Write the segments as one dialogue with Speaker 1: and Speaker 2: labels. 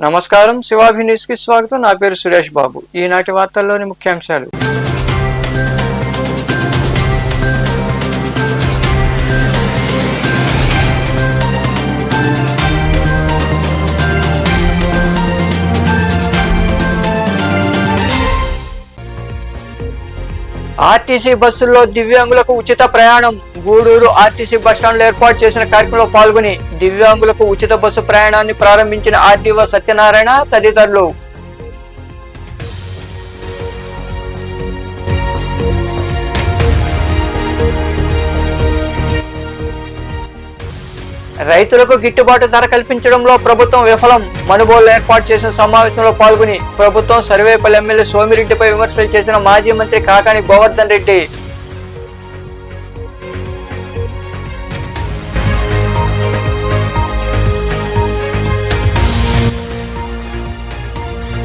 Speaker 1: నమస్కారం, శివాభి న్యూస్ కి స్వాగతం. నా పేరు సురేష్ బాబు. ఈనాటి వార్తల్లోని ముఖ్యాంశాలు. ఆర్టీసీ బస్సుల్లో దివ్యాంగులకు ఉచిత ప్రయాణం. గూడూరు ఆర్టీసీ బస్టాండ్లో ఏర్పాటు చేసిన కార్యక్రమంలో పాల్గొని దివ్యాంగులకు ఉచిత బస్సు ప్రయాణాన్ని ప్రారంభించిన ఆర్టీఓ సత్యనారాయణ తదితరులు. రైతులకు గిట్టుబాటు ధర కల్పించడంలో ప్రభుత్వం విఫలం. మనుబోలు ఏర్పాటు చేసిన సమావేశంలో పాల్గొని ప్రభుత్వం సర్వేపల్లి ఎమ్మెల్యే సోమిరెడ్డిపై విమర్శలు చేసిన మాజీ మంత్రి కాకాని గోవర్ధన్ రెడ్డి.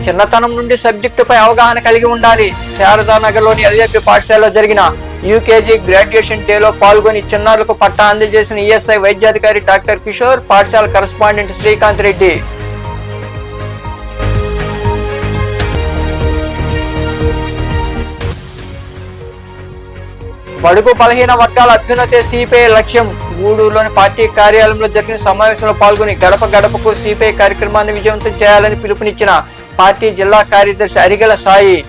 Speaker 1: చిన్నతనం నుండి సబ్జెక్టుపై అవగాహన కలిగి ఉండాలి. శారదానగర్లోని ఎల్ఏపి పాఠశాలలో జరిగిన యూకేజీ గ్రాడ్యుయేషన్ డేలో పాల్గొని చిన్నారులకు పట్టా అందజేసిన ఈఎస్ఐ వైద్యాధికారి డాక్టర్ కిషోర్, పాఠశాల కరెస్పాండెంట్ శ్రీకాంత్ రెడ్డి. బడుగు బలహీన వర్గాల అభ్యున్నతే సిపిఐ లక్ష్యం. గూడూరులోని పార్టీ కార్యాలయంలో జరిగిన సమావేశంలో పాల్గొని గడప గడపకు సిపిఐ కార్యక్రమాన్ని విజయవంతం చేయాలని పిలుపునిచ్చిన పార్టీ జిల్లా కార్యదర్శి అరిగెల సాయి.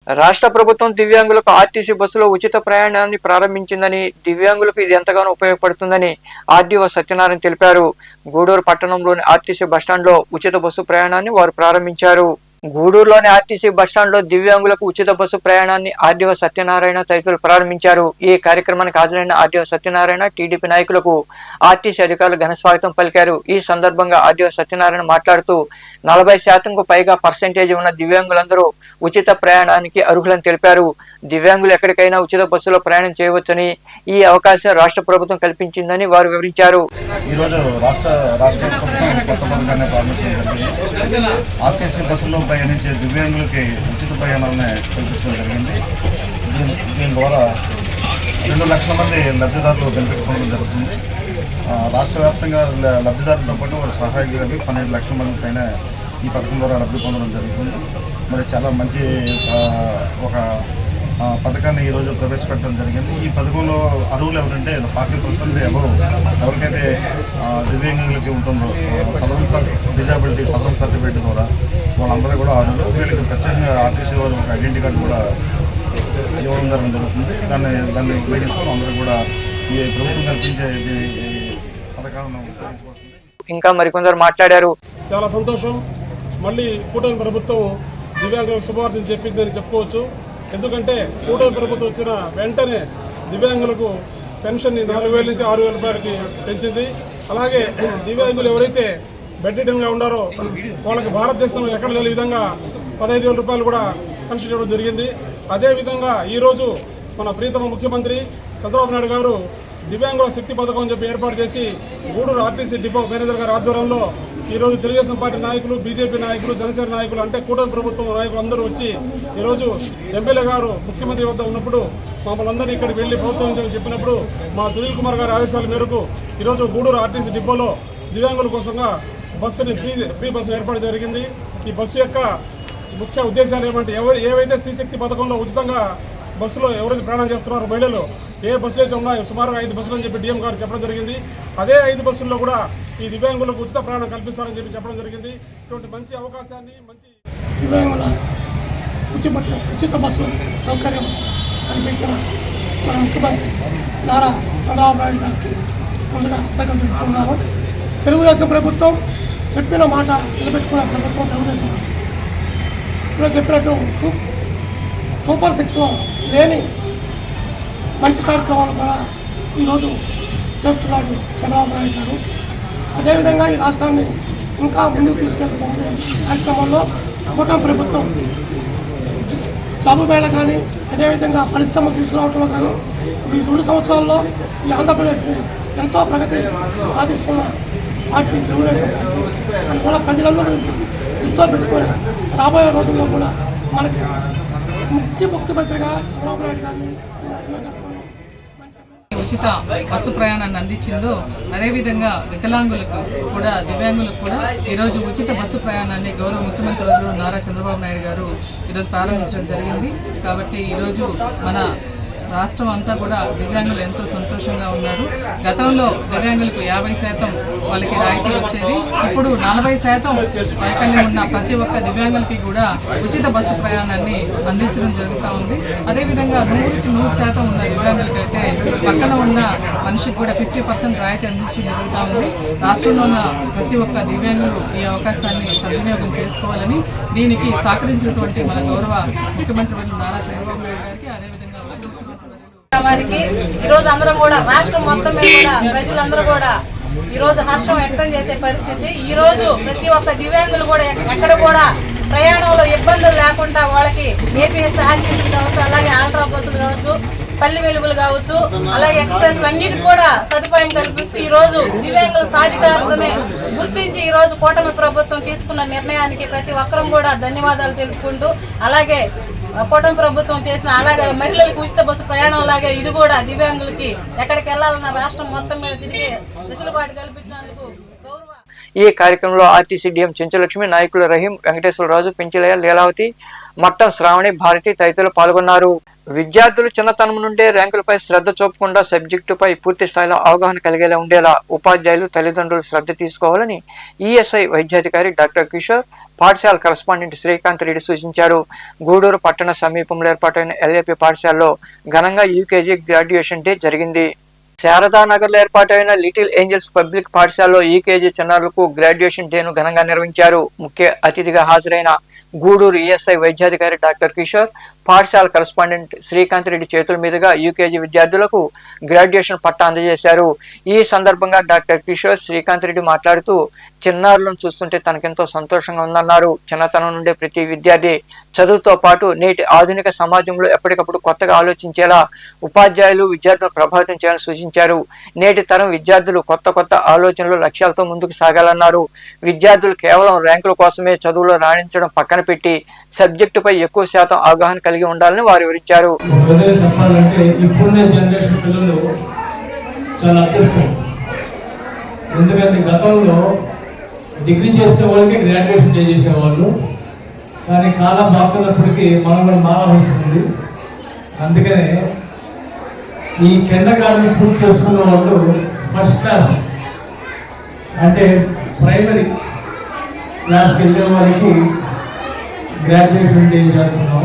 Speaker 1: రాష్ట్ర ప్రభుత్వం దివ్యాంగులకు ఆర్టీసీ బస్సులో ఉచిత ప్రయాణాన్ని ప్రారంభించిందని, దివ్యాంగులకు ఇది ఎంతగానో ఉపయోగపడుతుందని ఆర్డీఓ సత్యనారాయణ తెలిపారు. గూడూరు పట్టణంలోని ఆర్టీసీ బస్టాండ్లో ఉచిత బస్సు ప్రయాణాన్ని వారు ప్రారంభించారు. గూడూరులోని ఆర్టీసీ బస్టాండ్లో దివ్యాంగులకు ఉచిత బస్సు ప్రయాణాన్ని ఆర్డీఓ సత్యనారాయణ తదితరులు ప్రారంభించారు. ఈ కార్యక్రమానికి హాజరైన ఆర్డీఓ సత్యనారాయణ, టీడీపీ నాయకులకు ఆర్టీసీ అధికారులు ఘన స్వాగతం పలికారు. ఈ సందర్భంగా ఆర్డీఓ సత్యనారాయణ మాట్లాడుతూ 40% పైగా పర్సెంటేజ్ ఉన్న దివ్యాంగులందరూ ఉచిత ప్రయాణానికి అర్హులని తెలిపారు. దివ్యాంగులు ఎక్కడికైనా ఉచిత బస్సులో ప్రయాణం చేయవచ్చని, ఈ అవకాశం రాష్ట్ర ప్రభుత్వం కల్పించిందని వారు వివరించారు.
Speaker 2: ప్రయాణించే దివ్యాంగులకి ఉచిత ప్రయాణాలను కల్పించడం జరిగింది. దీని ద్వారా 2 లక్షల మంది లబ్ధిదారులు బెనిఫిట్ పొందడం జరుగుతుంది. రాష్ట్ర వ్యాప్తంగా లబ్ధిదారులతో పాటు వారి సహాయకులు 12 లక్షల మంది పైన ఈ పథకం ద్వారా లబ్ధి పొందడం జరుగుతుంది. మరి చాలా మంచి ఒక పథకాన్ని ఈరోజు ప్రవేశపెట్టడం జరిగింది. ఈ పథకంలో అర్హులు ఎవరంటే 40% అబవ్ ఎవరికైతే దివ్యాంగులకి ఉంటుందో డిజాబిలిటీ సదరన్ సర్టిఫికేట్ ద్వారా వాళ్ళందరూ కూడా అర్హులు. వీళ్ళకి ప్రత్యేకంగా ఆర్టీసీ వారు ఒక ఐడెంటిటీ కార్డు కూడా ఇవ్వడం జరుగుతుంది. దాన్ని ఉపయోగించుకొని అందరూ కూడా ఈ ప్రభుత్వం కల్పించే పథకాలను ఉపయోగించుకోవచ్చు.
Speaker 1: ఇంకా మరికొందరు మాట్లాడారు.
Speaker 3: చాలా సంతోషం. మళ్ళీ కూటమి ప్రభుత్వం దివ్యాంగులకు శుభవార్తలు చెప్పిందని చెప్పుకోవచ్చు. ఎందుకంటే కూటమి ప్రభుత్వం వచ్చిన వెంటనే దివ్యాంగులకు పెన్షన్ని 4,000 నుంచి 6,000 రూపాయలకి పెంచింది. అలాగే దివ్యాంగులు ఎవరైతే బెడ్రిడన్గా ఉన్నారో వాళ్ళకి భారతదేశంలో ఎక్కడ లేని విధంగా 15,000 రూపాయలు కూడా పెన్షన్ ఇవ్వడం జరిగింది. అదేవిధంగా ఈరోజు మన ప్రీతమ ముఖ్యమంత్రి చంద్రబాబు నాయుడు గారు దివ్యాంగుల శక్తి పథకం అని చెప్పి ఏర్పాటు చేసి గూడూరు ఆర్టీసీ డిపో మేనేజర్ గారి ఆధ్వర్యంలో ఈరోజు తెలుగుదేశం పార్టీ నాయకులు, బీజేపీ నాయకులు, జనసేన నాయకులు అంటే కూటమి ప్రభుత్వం నాయకులు అందరూ వచ్చి ఈరోజు ఎమ్మెల్యే గారు ముఖ్యమంత్రి వద్ద ఉన్నప్పుడు మమ్మల్ని అందరినీ ఇక్కడికి వెళ్ళి ప్రోత్సహించాలని చెప్పినప్పుడు మా సునీల్ కుమార్ గారి ఆదేశాల మేరకు ఈరోజు గూడూరు ఆర్టీసీ డిపోలో దివ్యాంగుల కోసంగా బస్సుని ఫ్రీ బస్సు ఏర్పాటు జరిగింది. ఈ బస్సు యొక్క ముఖ్య ఉద్దేశాలు ఏమంటే ఏవైతే శ్రీశక్తి పథకంలో ఉచితంగా బస్సులో ఎవరైతే ప్రయాణం చేస్తున్నారో మహిళలు ఏ బస్సులు అయితే ఉన్నాయో సుమారుగా 5 బస్సులు అని చెప్పి డిఎం గారు చెప్పడం జరిగింది. అదే 5 బస్సుల్లో కూడా ఈ దివ్యాంగులకు ఉచిత ప్రయాణం కల్పిస్తారని చెప్పి చెప్పడం జరిగింది. ఇటువంటి మంచి అవకాశాన్ని
Speaker 4: దివ్యాంగుల ఉచిత బస్సు సౌకర్యం కల్పించిన మన ముఖ్యమంత్రి నారా చంద్రబాబు నాయుడు గారికి ముందుగా కృతజ్ఞతలు. తెలుగుదేశం ప్రభుత్వం చెప్పిన మాట నిలబెట్టుకున్న ప్రభుత్వం తెలుగుదేశం. ఇప్పుడు చెప్పినట్టు సూపర్ 6 లేని మంచి కార్యక్రమాలు కూడా ఈరోజు చేస్తున్నాడు చంద్రబాబు నాయుడు గారు. అదేవిధంగా ఈ రాష్ట్రాన్ని ఇంకా ముందుకు తీసుకెళ్తున్న కార్యక్రమంలో కూటమి ప్రభుత్వం జాబు మేళ కానీ అదేవిధంగా పరిశ్రమ తీసుకురావడంలో కానీ ఈ 2 సంవత్సరాల్లో ఈ ఆంధ్రప్రదేశ్ని ఎంతో ప్రగతి సాధిస్తున్న పార్టీ తెలుగుదేశం పార్టీ. అందువల్ల ప్రజలందరూ దృష్టిలో పెట్టుకొని రాబోయే రోజుల్లో కూడా మనకి ముఖ్యమంత్రిగా చంద్రబాబు నాయుడు గారిని
Speaker 5: ఉచిత బస్సు ప్రయాణాన్ని అందించిందో అదేవిధంగా వికలాంగులకు కూడా దివ్యాంగులకు కూడా ఈరోజు ఉచిత బస్సు ప్రయాణాన్ని గౌరవ ముఖ్యమంత్రి వర్యులు నారా చంద్రబాబు నాయుడు గారు ఈరోజు ప్రారంభించడం జరిగింది. కాబట్టి ఈరోజు మన రాష్ట్రం అంతా కూడా దివ్యాంగులు ఎంతో సంతోషంగా ఉన్నారు. గతంలో దివ్యాంగులకు 50% వాళ్ళకి రాయితీ వచ్చేది. ఇప్పుడు 40% వైకల్యం ఉన్న ప్రతి ఒక్క దివ్యాంగులకి కూడా ఉచిత బస్సు ప్రయాణాన్ని అందించడం జరుగుతూ ఉంది. అదేవిధంగా 100% ఉన్న దివ్యాంగులకైతే పక్కన ఉన్న మనిషికి కూడా 50% రాయితీ అందించడం జరుగుతూ ఉంది. రాష్ట్రంలో ఉన్న ప్రతి ఒక్క దివ్యాంగులు ఈ అవకాశాన్ని సద్వినియోగం చేసుకోవాలని దీనికి సహకరించినటువంటి మన గౌరవ ముఖ్యమంత్రి వర్యులు నారా చంద్రబాబు నాయుడు గారికి అదేవిధంగా
Speaker 6: వారికి ఈరోజు అందరం కూడా రాష్ట్రం మొత్తం మీద కూడా ప్రజలందరూ కూడా ఈరోజు హర్షం వ్యక్తం చేసే పరిస్థితి. ఈరోజు ప్రతి ఒక్క దివ్యాంగులు కూడా ఎక్కడ కూడా ప్రయాణంలో ఇబ్బందులు లేకుండా వాళ్ళకి ఏపీఎస్ ఆర్టీసీ కావచ్చు, అలాగే ఆల్ట్రా బస్సులు కావచ్చు, పల్లి వెలుగులు కావచ్చు, అలాగే ఎక్స్ప్రెస్లు అన్నిటికీ కూడా సదుపాయం కల్పిస్తూ ఈరోజు దివ్యాంగుల సాధికారతని గుర్తించి ఈరోజు కూటమి ప్రభుత్వం తీసుకున్న నిర్ణయానికి ప్రతి ఒక్కరూ కూడా ధన్యవాదాలు తెలుపుకుంటూ, అలాగే కూటమి ప్రభుత్వం చేసిన అలాగే మహిళలకు ఉచిత బస్సు ప్రయాణం లాగే ఇది కూడా దివ్యాంగులకి ఎక్కడికి వెళ్ళాలన్న రాష్ట్రం మొత్తం మీద తిరిగి వెసులుబాటు కల్పించినందుకు గౌరవ.
Speaker 1: ఈ కార్యక్రమంలో ఆర్టీసీ డిఎం చెంచులక్ష్మి, నాయకులు రహీం, వెంకటేశ్వరరాజు, పెంచిలయ్య, లీలావతి, మట్టం శ్రావణి, భారతి తదితరులు పాల్గొన్నారు. విద్యార్థులు చిన్నతనం నుండే ర్యాంకులపై శ్రద్ధ చూపకుండా సబ్జెక్టుపై పూర్తి స్థాయిలో అవగాహన కలిగేలా ఉండేలా ఉపాధ్యాయులు, తల్లిదండ్రులు శ్రద్ధ తీసుకోవాలని ఈఎస్ఐ వైద్యాధికారి డాక్టర్ కిషోర్, పాఠశాల కరస్పాండెంట్ శ్రీకాంత్ రెడ్డి సూచించారు. గూడూరు పట్టణ సమీపంలో ఏర్పాటైన ఎల్ఏపీ పాఠశాలలో ఘనంగా యూకేజీ గ్రాడ్యుయేషన్ డే జరిగింది. శారదానగర్ లో ఏర్పాటైన లిటిల్ ఏంజల్స్ పబ్లిక్ పాఠశాలలో ఈకేజీ చిన్నారులకు గ్రాడ్యుయేషన్ డేను ఘనంగా నిర్వహించారు. ముఖ్య అతిథిగా హాజరైన గూడూరు ఈఎస్ఐ వైద్యాధికారి డాక్టర్ కిషోర్, పాఠశాల కరస్పాండెంట్ శ్రీకాంత్ రెడ్డి చేతుల మీదుగా యూకేజీ విద్యార్థులకు గ్రాడ్యుయేషన్ పట్టా అందజేశారు. ఈ సందర్భంగా డాక్టర్ కిషోర్, శ్రీకాంత్ రెడ్డి మాట్లాడుతూ చిన్నారులను చూస్తుంటే తనకెంతో సంతోషంగా ఉందన్నారు. చిన్నతనం నుండే ప్రతి విద్యార్థి చదువుతో పాటు నేటి ఆధునిక సమాజంలో ఎప్పటికప్పుడు కొత్తగా ఆలోచించేలా ఉపాధ్యాయులు విద్యార్థులను ప్రభావితం చేయాలని సూచించారు. నేటి తరం విద్యార్థులు కొత్త కొత్త ఆలోచనలు, లక్ష్యాలతో ముందుకు సాగాలన్నారు. విద్యార్థులు కేవలం ర్యాంకుల కోసమే చదువులో రాణించడం పక్కన పెట్టి సబ్జెక్టుపై ఎక్కువ శాతం అవగాహన కలిగి ఉండాలని వారు వివరించారు.
Speaker 7: చెప్పాలంటే ఇప్పుడున్న జనరేషన్ పిల్లలు చాలా అదృష్టం. ఎందుకంటే గతంలో డిగ్రీ చేసే వాళ్ళకి గ్రాడ్యుయేషన్ చేసేవాళ్ళు, కానీ కాలం బాగున్నప్పటికీ మనం కూడా మారవస్తుంది. అందుకనే ఈ కిండర్గార్టెన్ పూర్తి చేసుకున్న వాళ్ళు ఫస్ట్ క్లాస్ అంటే ప్రైమరీ క్లాస్కి వెళ్ళే వారికి గ్రాడ్యుయేషన్ చేయాల్సినాం.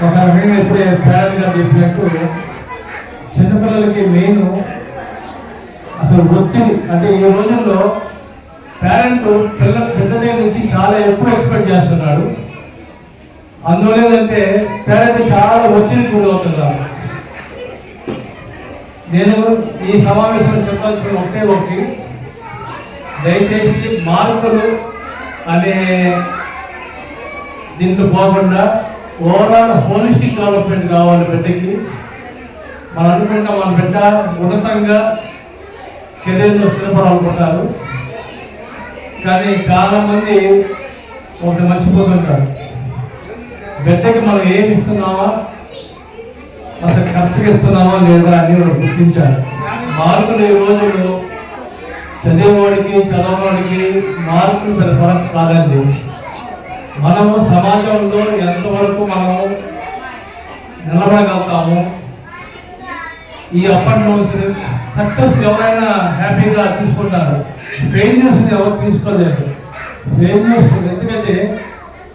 Speaker 7: ఒక రకంగా ఇప్పుడే పేరెంట్గా చెప్పినట్టు చిన్నపిల్లలకి మెయిన్ అసలు ఒత్తిడి అంటే ఈ రోజుల్లో పేరెంట్ పిల్లల పెద్ద దగ్గర నుంచి చాలా ఎక్కువ ఎక్స్పెక్ట్ చేస్తున్నాడు. అందువల్ల ఏంటంటే పేరెంట్ చాలా ఒత్తిడి గురవుతున్నారు. నేను ఈ సమావేశంలో చెప్పాల్సిన ఒకటి, దయచేసి మార్కులు అనే దీంట్లో పోకుండా ఓవరాల్ హోలిస్టిక్ డెవలప్మెంట్ కావాలి బిడ్డకి. మనం అనుకుంటాం మన బిడ్డ ఉన్నతంగా కెరీర్లో స్థిరపడాలనుకుంటారు, కానీ చాలామంది ఒకటి మర్చిపోతుంటారు, బిడ్డకి మనం ఏమి ఇస్తున్నామా అసలు కరెక్ట్గా ఇస్తున్నామా లేదా అని గుర్తించాలి. మార్కులు ఈ రోజుల్లో చదివేవాడికి చదవడానికి మార్కులు పెద్ద ఫరక్ కాదండి. మనము సమాజంలో ఎంతవరకు మనము నిలబడగలుగుతాము, ఈ అప్ అండ్ డౌన్స్ సక్సెస్ ఎవరైనా హ్యాపీగా తీసుకుంటారు, ఫెయిల్యూర్స్ని ఎవరు తీసుకోలేదు. ఫెయిల్యూర్స్ ఎందుకంటే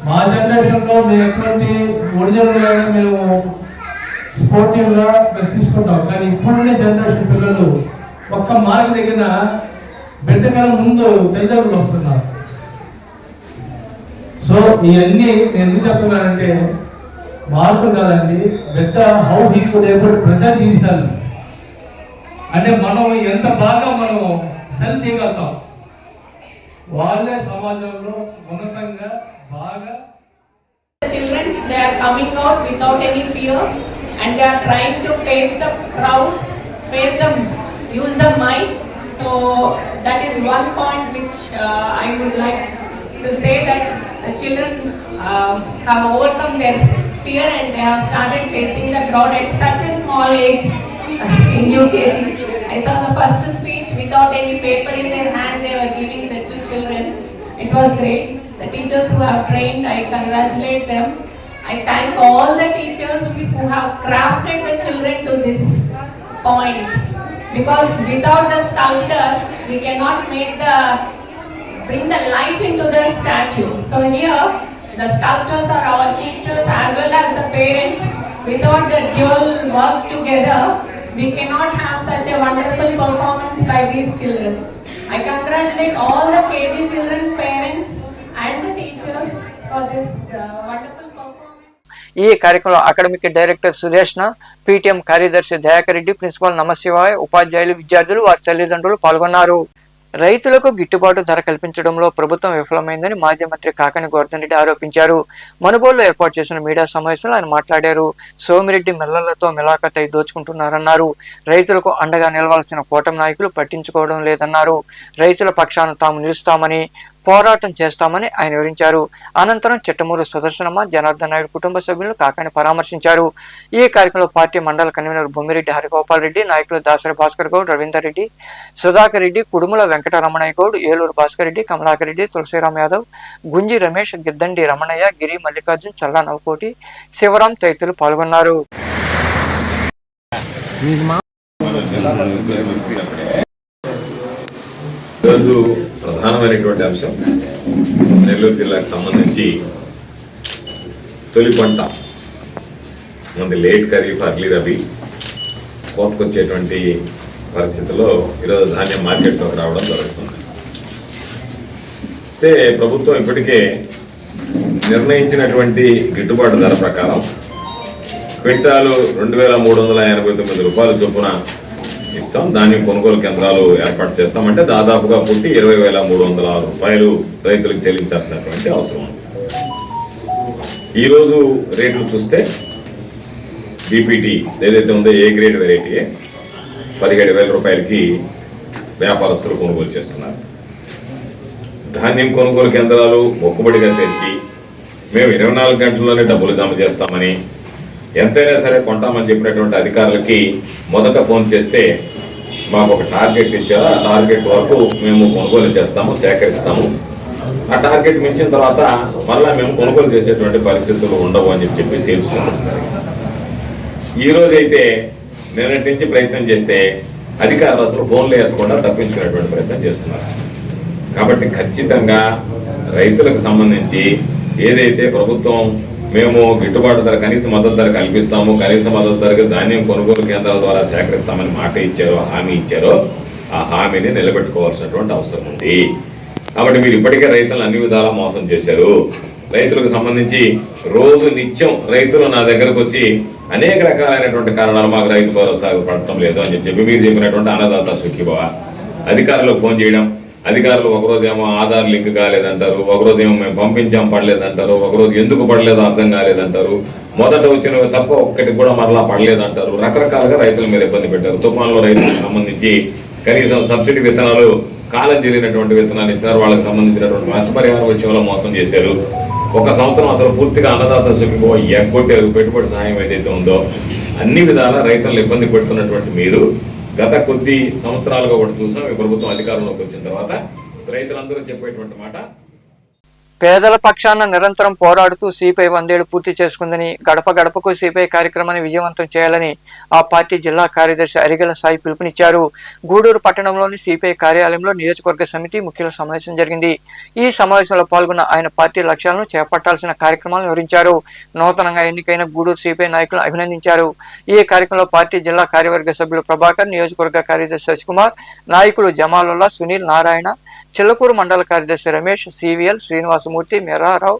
Speaker 7: మా జనరేషన్లో మేము ఎటువంటి ఒరిజినల్గా మేము స్పోర్టివ్గా మేము తీసుకుంటాం, కానీ ఇప్పుడున్న జనరేషన్ పిల్లలు ఒక్క మార్క్ దగ్గర బిడ్డ కన్నా ముందు తల్లిదండ్రులు వస్తున్నారు. సో ఇవన్నీ నేను ఎందుకు చెప్తున్నానంటే మార్పులు కాదండి, బిడ్డ how he could able present himself అంటే మనం ఎంత బాగా మనం సెల్ చేయగలుగుతాం, వాళ్ళే సమాజంలో ఉన్నతంగా బాగా.
Speaker 8: Children, they are coming out without any fear and they are trying to face the crowd, use the mic. So that is one point which I would like to say, that the children have overcome their fear and they have started facing the crowd at such a small age. In UKG, I saw the first speech without any paper in their hand. They were giving that to children. It was great. The teachers who have trained, I congratulate them. I thank all the teachers who have crafted the children to this point. Because without the sculptor, we cannot bring the life into the statue. So here, the sculptors are our teachers as well as the parents. Without the dual work together, we cannot have such a wonderful performance by these children. I congratulate all the KG children, parents and the teachers for this wonderful performance.
Speaker 1: ఈ కార్యక్రమంలో academic director Sudeshna, PTM కార్యదర్శి Dayakar Reddy, principal Namashivay, ఉపాధ్యాయులు, విద్యార్థులు, వారి తల్లిదండ్రులు పాల్గొన్నారు. రైతులకు గిట్టుబాటు ధర కల్పించడంలో ప్రభుత్వం విఫలమైందని మాజీ మంత్రి కాకాని గోవర్ధన్ రెడ్డి ఆరోపించారు. మనుబోలులో ఏర్పాటు చేసిన మీడియా సమావేశంలో ఆయన మాట్లాడారు. సోమిరెడ్డి మిల్లర్లతో మిలాఖతై దోచుకుంటున్నారన్నారు. రైతులకు అండగా నిలవాల్సిన కూటమి నాయకులు పట్టించుకోవడం లేదన్నారు. రైతుల పక్షాన తాము నిలుస్తామని, పోరాటం చేస్తామని ఆయన వివరించారు. అనంతరం చిట్టమూరు సుదర్శనమ్మ, జనార్దన్ నాయుడు కుటుంబ సభ్యులను కాకాని పరామర్శించారు. ఈ కార్యక్రమంలో పార్టీ మండల కన్వీనర్ బొమ్మిరెడ్డి హరిగోపాల్ రెడ్డి, నాయకులు దాసరి భాస్కర్ గౌడ్, రవీందర్ రెడ్డి, సుధాకర్ రెడ్డి, కుడుముల వెంకటరమణయ్య గౌడ్, ఏలూరు భాస్కర్ రెడ్డి, కమలాకర్ రెడ్డి, తులసిరామ్ యాదవ్, గుంజి రమేష్, గిద్దండి రమణయ్య, గిరి మల్లికార్జున్, చల్లా నవకోటి, శివరాం తదితరులు పాల్గొన్నారు.
Speaker 9: ఈరోజు ప్రధానమైనటువంటి అంశం నెల్లూరు జిల్లాకు సంబంధించి తొలి పంట మనది లేట్ ఖరీఫ్, అర్లీ రబీ కోతకొచ్చేటువంటి పరిస్థితుల్లో ఈరోజు ధాన్యం మార్కెట్లోకి రావడం జరుగుతుంది. అయితే ప్రభుత్వం ఇప్పటికే నిర్ణయించినటువంటి గిట్టుబాటు ధర ప్రకారం క్వింటాలు 2389 రూపాయల చొప్పున ఇస్తాం. ధాన్యం కొనుగోలు కేంద్రాలు ఏర్పాటు చేస్తామంటే దాదాపుగా పుట్టి 20,306 రూపాయలు రైతులకు చెల్లించాల్సినటువంటి అవసరం ఉంది. ఈరోజు రేట్లు చూస్తే బీపీటీ ఏదైతే ఉందో ఏ గ్రేడ్ వెరైటీ 17,000 రూపాయలకి వ్యాపారస్తులు కొనుగోలు చేస్తున్నారు. ధాన్యం కొనుగోలు కేంద్రాలు మొక్కుబడిగా తెరిచి మేము 24 గంటల్లోనే డబ్బులు జమ చేస్తామని, ఎంతైనా సరే కొంటామని చెప్పినటువంటి అధికారులకి మొదట ఫోన్ చేస్తే మాకు ఒక టార్గెట్ ఇచ్చారు, ఆ టార్గెట్ వరకు మేము కొనుగోలు చేస్తాము, సేకరిస్తాము, ఆ టార్గెట్ మించిన తర్వాత మరలా మేము కొనుగోలు చేసేటువంటి పరిస్థితులు ఉండవు అని చెప్పి తెలుసుకుంటున్నారు. ఈరోజైతే నిన్నటి నుంచి ప్రయత్నం చేస్తే అధికారులు అసలు ఫోన్లు ఎత్తకుండా తప్పించుకునేటువంటి ప్రయత్నం చేస్తున్నారు. కాబట్టి ఖచ్చితంగా రైతులకు సంబంధించి ఏదైతే ప్రభుత్వం మేము గిట్టుబాటు ధర, కనీస మద్దతు ధర కల్పిస్తాము, కనీస మద్దతు ధరకు ధాన్యం కొనుగోలు కేంద్రాల ద్వారా సేకరిస్తామని మాట ఇచ్చారో, హామీ ఇచ్చారో, ఆ హామీని నిలబెట్టుకోవాల్సినటువంటి అవసరం ఉంది. కాబట్టి మీరు ఇప్పటికే రైతులను అన్ని విధాలా మోసం చేశారు. రైతులకు సంబంధించి రోజు నిత్యం రైతులు నా దగ్గరకు వచ్చి అనేక రకాలైనటువంటి కారణాలు మాకు రైతు భరోసా పడటం లేదు అని చెప్పి మీరు చెప్పినటువంటి అన్నదాత సుఖీభవ అధికారులకు ఫోన్ చేయడం, అధికారులు ఒకరోజు ఏమో ఆధార్ లింక్ కాలేదంటారు, ఒకరోజు ఏమో మేము పంపించాం పడలేదంటారు, ఒకరోజు ఎందుకు పడలేదో అర్థం కాలేదంటారు, మొదట వచ్చినవి తప్ప ఒక్కటి కూడా మరలా పడలేదంటారు. రకరకాలుగా రైతుల మీద ఇబ్బంది పెట్టారు. తుఫాన్లో రైతులకు సంబంధించి కనీసం సబ్సిడీ విత్తనాలు, కాలం జరిగినటువంటి విత్తనాలు ఇచ్చినారు. వాళ్ళకి సంబంధించినటువంటి నష్టపరిహారం విషయంలో మోసం చేశారు. ఒక సంవత్సరం అసలు పూర్తిగా అన్నదాత సుఖీభవ ఎగ్గొట్టారు. పెట్టుబడి సహాయం ఏదైతే ఉందో అన్ని విధాలా రైతులను ఇబ్బంది పెడుతున్నటువంటి మీరు గత కొద్ది సంవత్సరాలుగా కూడా చూసాం. ఈ ప్రభుత్వం అధికారంలోకి వచ్చిన తర్వాత రైతులందరూ చెప్పేటువంటి మాట,
Speaker 1: పేదల పక్షాన నిరంతరం పోరాడుతూ సిపిఐ 100 ఏళ్లు పూర్తి చేసుకుందని, గడప గడపకు సిపిఐ కార్యక్రమాన్ని విజయవంతం చేయాలని ఆ పార్టీ జిల్లా కార్యదర్శి అరిగెల సాయి పిలుపునిచ్చారు. గూడూరు పట్టణంలోని సిపిఐ కార్యాలయంలో నియోజకవర్గ సమితి ముఖ్యుల సమావేశం జరిగింది. ఈ సమావేశంలో పాల్గొన్న ఆయన పార్టీ లక్ష్యాలను చేపట్టాల్సిన కార్యక్రమాలను వివరించారు. నూతనంగా ఎన్నికైన గూడూరు సిపిఐ నాయకులను అభినందించారు. ఈ కార్యక్రమంలో పార్టీ జిల్లా కార్యవర్గ సభ్యులు ప్రభాకర్, నియోజకవర్గ కార్యదర్శి శశికుమార్, నాయకులు జమాలుల్లా, సునీల్, నారాయణ, చిల్లకూరు మండల కార్యదర్శి రమేష్, సివిఎల్, శ్రీనివాసమూర్తి, మెరారావు,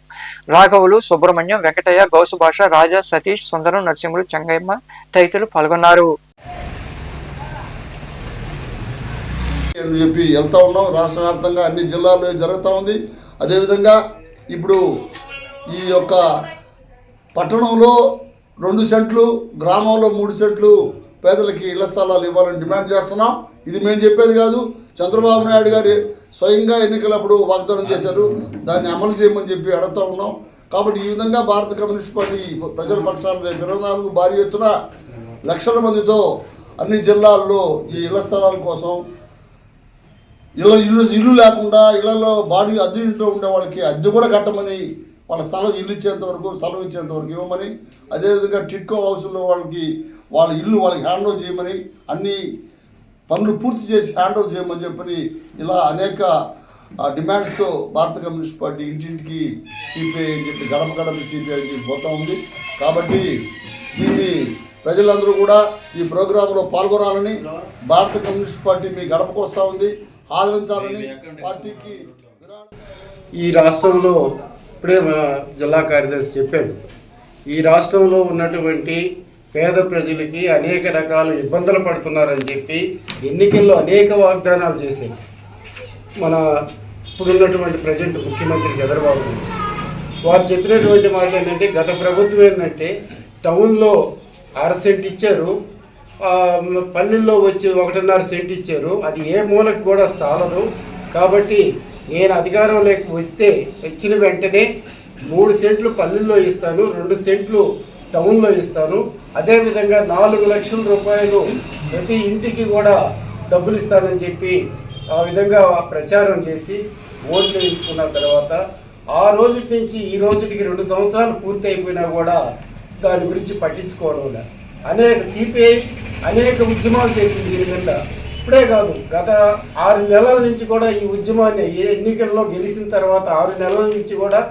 Speaker 1: రాఘవులు, సుబ్రహ్మణ్యం, వెంకటయ్య, గౌసు భాష, రాజా, సతీష్, సుందరం, నరసింహులు, చెంగయ్య తదితరులు పాల్గొన్నారు.
Speaker 10: చెప్పి వెళ్తా ఉన్నాం. రాష్ట్ర వ్యాప్తంగా అన్ని జిల్లాల్లో జరుగుతూ ఉంది. అదేవిధంగా ఇప్పుడు ఈ యొక్క పట్టణంలో 2 సెంట్లు, గ్రామంలో 3 సెంట్లు పేదలకి ఇళ్ల స్థలాలు ఇవ్వాలని డిమాండ్ చేస్తున్నాం. ఇది మేము చెప్పేది కాదు, చంద్రబాబు నాయుడు గారు స్వయంగా ఎన్నికలప్పుడు వాగ్దానం చేశారు, దాన్ని అమలు చేయమని చెప్పి అడుగుతూ ఉన్నాం. కాబట్టి ఈ విధంగా భారత కమ్యూనిస్ట్ పార్టీ ప్రజల పక్షాన 24 భారీ ఎత్తున లక్షల మందితో అన్ని జిల్లాల్లో ఈ ఇళ్ల స్థలాల కోసం ఇల్లు లేకుండా ఇళ్లలో బాడీ అద్దె ఇంట్లో ఉండే వాళ్ళకి అద్దె కూడా కట్టమని, వాళ్ళ స్థలం ఇచ్చేంత వరకు ఇవ్వమని, అదేవిధంగా టిట్కో హౌస్లో వాళ్ళ ఇల్లు వాళ్ళకి హ్యాండ్ ఓవర్ చేయమని, అన్ని పనులు పూర్తి చేసి హ్యాండ్ ఓవర్ చేయమని చెప్పని ఇలా అనేక డిమాండ్స్తో భారత కమ్యూనిస్ట్ పార్టీ ఇంటింటికి సిపిఐ అని చెప్పి గడప గడప సిపిఐ అని చెప్పి పోతూ ఉంది. కాబట్టి దీన్ని ప్రజలందరూ కూడా ఈ ప్రోగ్రాంలో పాల్గొనాలని, భారత కమ్యూనిస్ట్ పార్టీ మీ గడపకు వస్తూ ఉంది, ఆదరించాలని పార్టీకి.
Speaker 11: ఈ రాష్ట్రంలో ఇప్పుడే మా జిల్లా కార్యదర్శి చెప్పాడు, ఈ రాష్ట్రంలో ఉన్నటువంటి పేద ప్రజలకి అనేక రకాల ఇబ్బందులు పడుతున్నారని చెప్పి ఎన్నికల్లో అనేక వాగ్దానాలు చేశారు మన ఇప్పుడున్నటువంటి ప్రజెంట్ ముఖ్యమంత్రి చంద్రబాబు నాయుడు. వారు చెప్పినటువంటి మాట ఏంటంటే, గత ప్రభుత్వం ఏంటంటే టౌన్లో 1/2 సెంట్ ఇచ్చారు, పల్లెల్లో వచ్చి 1.5 సెంట్ ఇచ్చారు, అది ఏ మూలకు కూడా సాలదు. కాబట్టి నేను అధికారంలోకి వచ్చిన వెంటనే 3 సెంట్లు పల్లెల్లో ఇస్తాను, 2 సెంట్లు టౌన్లో ఇస్తాను, అదేవిధంగా 4 లక్షల రూపాయలు ప్రతి ఇంటికి కూడా డబ్బులు ఇస్తానని చెప్పి ఆ విధంగా ప్రచారం చేసి ఓట్లు వేయించుకున్న తర్వాత ఆ రోజు నుంచి ఈ రోజుకి 2 సంవత్సరాలు పూర్తి అయిపోయినా కూడా దాని గురించి పట్టించుకోవడం లేదు. సిపిఐ అనేక ఉద్యమాలు చేసింది దీని మీద. ఇప్పుడే కాదు, గత 6 నెలల నుంచి కూడా ఈ ఉద్యమాన్ని ఎన్నికల్లో గెలిచిన తర్వాత 6 నెలల నుంచి కూడా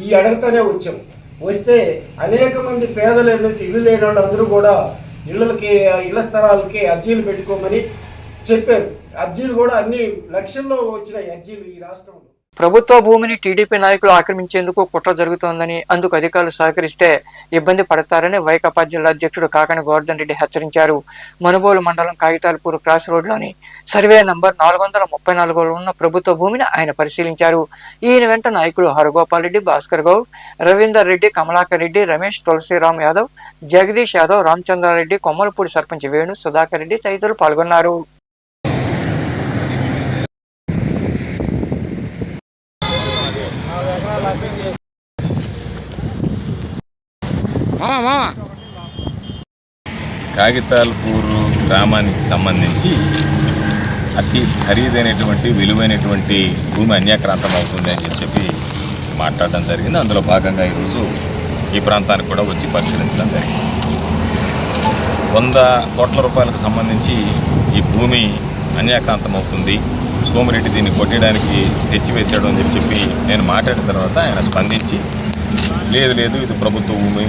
Speaker 11: ఈ అడగతానే వచ్చాం. వస్తే అనేక మంది పేదలు ఏంటంటే ఇల్లు లేని వాళ్ళు అందరూ కూడా ఇళ్ల స్థలాలకి అర్జీలు పెట్టుకోమని చెప్పారు. అర్జీలు కూడా అన్ని లక్షల్లో వచ్చినాయి అర్జీలు ఈ రాష్ట్రంలో.
Speaker 1: ప్రభుత్వ భూమిని టీడీపీ నాయకులు ఆక్రమించేందుకు కుట్ర జరుగుతోందని, అందుకు అధికారులు సహకరిస్తే ఇబ్బంది పడతారని వైకాపా జిల్లా అధ్యక్షుడు కాకాని గోవర్ధన్ రెడ్డి హెచ్చరించారు. మనుబోలు మండలం కాగితాలపూర్ క్రాస్ రోడ్లోని సర్వే నంబర్ 434లో ఉన్న ప్రభుత్వ భూమిని ఆయన పరిశీలించారు. ఈయన వెంట నాయకులు హరగోపాల్ రెడ్డి, భాస్కర్ గౌడ్, రవీందర్ రెడ్డి, కమలాకర్ రెడ్డి, రమేష్, తులసిరామ్ యాదవ్, జగదీష్ యాదవ్, రామచంద్రారెడ్డి, కొమ్మలపూడి సర్పంచ్ వేణు, సుధాకర్ రెడ్డి తదితరులు పాల్గొన్నారు.
Speaker 9: కాగితాలపూరు గ్రామానికి సంబంధించి అతి ఖరీదైనటువంటి విలువైనటువంటి భూమి అన్యాక్రాంతం అవుతుంది అని చెప్పి మాట్లాడడం జరిగింది. అందులో భాగంగా ఈరోజు ఈ ప్రాంతానికి కూడా వచ్చి పరిశీలించడం జరిగింది. 100 కోట్ల రూపాయలకు సంబంధించి ఈ భూమి అన్యాక్రాంతం అవుతుంది, సోమిరెడ్డి దీన్ని కొట్టడానికి స్కెచ్ వేశాడు అని చెప్పి నేను మాట్లాడిన తర్వాత ఆయన స్పందించి, లేదు ఇది ప్రభుత్వ భూమి,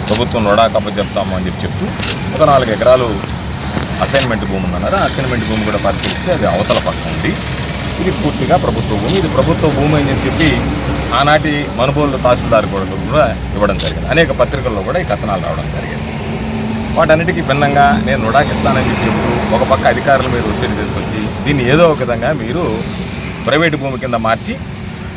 Speaker 9: ప్రభుత్వం నోడాకప్ప చెప్తాము అని చెప్తూ ఒక 4 ఎకరాలు అసైన్మెంట్ భూమి ఉందన్నారు. అసైన్మెంట్ భూమి కూడా పరిశీలిస్తే అది అవతల పక్క ఉంది, ఇది పూర్తిగా ప్రభుత్వ భూమి, ఇది ప్రభుత్వ భూమి అని చెప్పి ఆనాటి మనుబోలు తహసీల్దార్ కూడా ఇవ్వడం జరిగింది. అనేక పత్రికల్లో కూడా ఈ కథనాలు రావడం జరిగింది. వాటన్నిటికీ భిన్నంగా నేను నోడాకిస్తానని చెప్తూ ఒక పక్క అధికారుల మీద ఒత్తిడి తీసుకొచ్చి దీన్ని ఏదో ఒక విధంగా మీరు ప్రైవేటు భూమి కింద మార్చి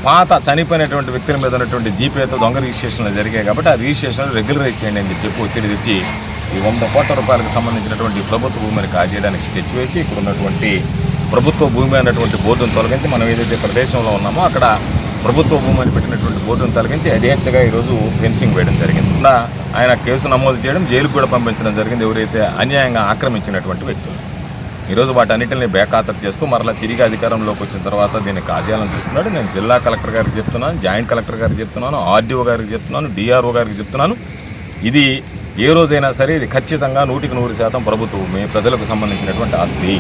Speaker 9: పాత చనిపోయినటువంటి వ్యక్తుల మీద ఉన్నటువంటి జీపీతో దొంగ రిజిస్ట్రేషన్లు జరిగాయి కాబట్టి ఆ రిజిస్ట్రేషన్లు రెగ్యులరైజ్ చేయండి అని చెప్పి ఒత్తిడి తెచ్చి ఈ 100 కోట్ల రూపాయలకు సంబంధించినటువంటి ప్రభుత్వ భూమిని కాజేయడానికి స్కెచ్ వేసి ఇక్కడ ఉన్నటువంటి ప్రభుత్వ భూమి అన్నటువంటి బోర్డును తొలగించి మనం ఏదైతే ప్రదేశంలో ఉన్నామో అక్కడ ప్రభుత్వ భూమి అని పెట్టినటువంటి బోర్డును తొలగించి యథేచ్ఛగా ఈరోజు ఫెన్సింగ్ వేయడం జరిగింది. ఆయన కేసు నమోదు చేయడం, జైలుకు కూడా పంపించడం జరిగింది ఎవరైతే అన్యాయంగా ఆక్రమించినటువంటి వ్యక్తులు. ఈరోజు వాటన్నిటిని బేఖాతరు చేస్తూ మరలా తిరిగి అధికారంలోకి వచ్చిన తర్వాత దీన్ని కాజేయాలని చూస్తున్నాడు. నేను జిల్లా కలెక్టర్ గారికి చెప్తున్నాను, జాయింట్ కలెక్టర్ గారికి చెప్తున్నాను, ఆర్డీఓ గారికి చెప్తున్నాను, డిఆర్ఓ గారికి చెప్తున్నాను. ఇది ఏ రోజైనా సరే ఇది ఖచ్చితంగా 100% ప్రభుత్వ భూమి, ప్రజలకు సంబంధించినటువంటి ఆస్తి.